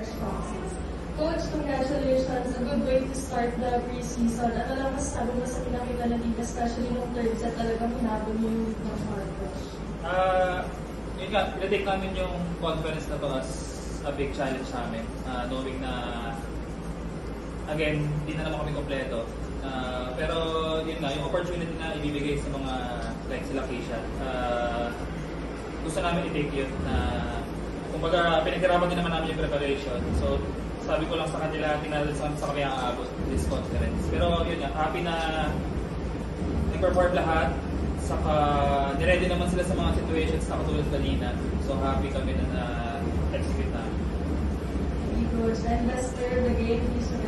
fresh boxes. Coach, congratulations. A good way to start the preseason. Ano lang masasabi mo sa pinakita na team, especially nung third set talagang hinabol mo yung ng hard rush? Yun nga, pinatake namin yung conference na to as a big challenge sa amin. Knowing na, again, hindi na naman kami kompleto. Pero yun nga, yung opportunity na ibibigay sa mga like sila Keisha, gusto namin i-take yun na kumbaga pinaghirapan din naman namin yung preparation. So sabi ko lang sa kanila, tingnan sa kami ang aabot this conference. Pero yun nga, happy na nag-perform lahat. Saka niready naman sila sa mga situations na katulad kanina. So happy kami na na-execute namin. Coach, and best player of the game, he's with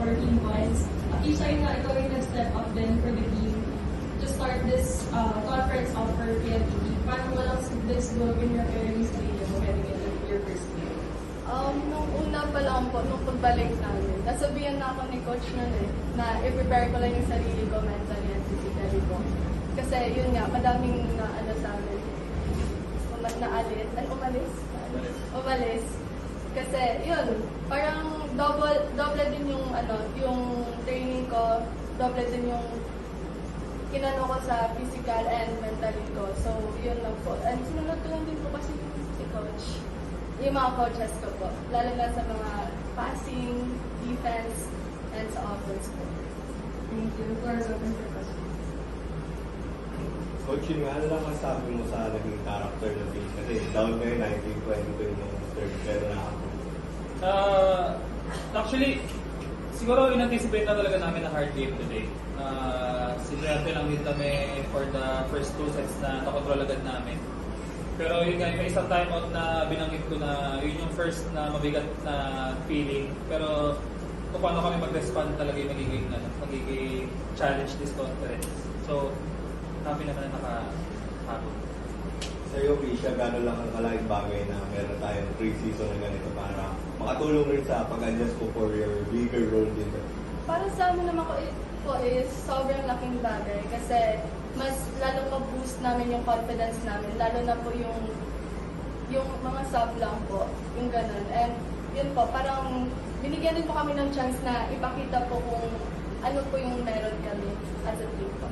14 points. Keisha, yun nga, ikaw yung nag-step up din for the team to start this conference off for PNP. Paano mo lang this goal in your parents mo heading into your first game? Nung una pa lang po, nung pagbalik namin, nasabihan na ako ni Coach nun na i-prepare ko lang yung sarili ko mentally and physically po. Kasi yun nga, madaming na ano sa amin, naalit, umalis. Kasi yun, parang double din yung yung training ko, double din yung kinano ko sa physical and mentally ko. So yun lang po. And sinunod-tungan din po kasi si Coach. Yung mga coaches ko po, lalo na sa mga passing, defense, and sa offense po. Thank you. The floor is open for questions. Coach, yun nga, ano lang masabi mo sa naging character na team? Kasi down kayo 19-22 yung third, pero nakapag. Actually, siguro in-anticipate na talaga namin na hard game today. Sinwerte lang din kami for the first two sets na nakontrol agad namin. Pero yun nga, may isang timeout na binanggit ko na yun yung first na mabigat na feeling. Pero kung paano kami mag-respond talaga yung magiging challenge this conference. So, happy naman na nakahabol. Sa'yo, Keisha, gano'n lang ang kalaking bagay na meron tayong pre-season na ganito para makatulong rin sa pag-adjust ko for your bigger role dito? Para sa amin naman po is sobrang laking bagay kasi mas lalo ma-boost namin yung confidence namin, lalo na po yung mga sub lang po, yung ganun. And yun po, parang binigyan din po kami ng chance na ipakita po kung ano po yung meron kami as a team po.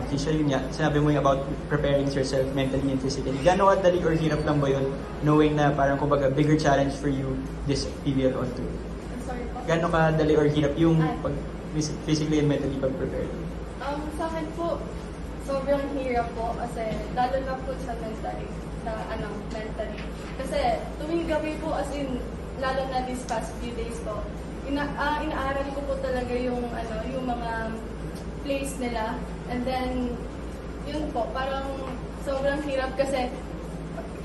Keisha, yun nga, sinabi mo yung about preparing yourself mentally and physically. Gano'n kadali or hirap lang ba yun knowing na parang kumbaga bigger challenge for you this PBL on tour? I'm sorry po. Gano'n kadali or hirap yung physically and mentally pag-prepare? Sa akin po, sobrang hirap po kasi lalo na po sa mentally, mentally. Kasi tuwing gabi po as in, lalo na these past few days po, inaaral ko po talaga yung mga plays nila. And then, yun po, parang sobrang hirap kasi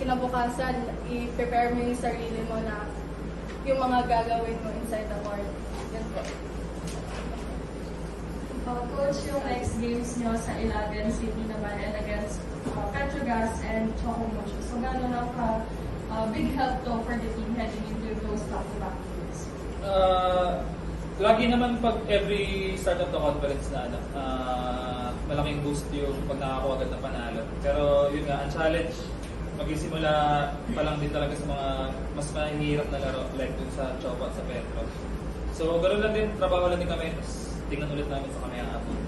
kinabukasan, i-prepare mo yung sarili mo na yung mga gagawin mo inside the court. Yun po. Coach, yung next games nyo sa Ilagan City naman and against Petrogas and Chocomocho. So, gano'n lang big help to for the team heading into those back-to-back games? Lagi naman pag every start of the conference na malaking boost yung pag nakakuha agad ng panalo. Pero yun nga, ang challenge, magsisimula pa lang din talaga sa mga mas mahihirap na laro like dun sa Choco at sa Petro. So ganoon lang din, trabaho lang din kami, tapos tingnan ulit namin sa kami ang abot.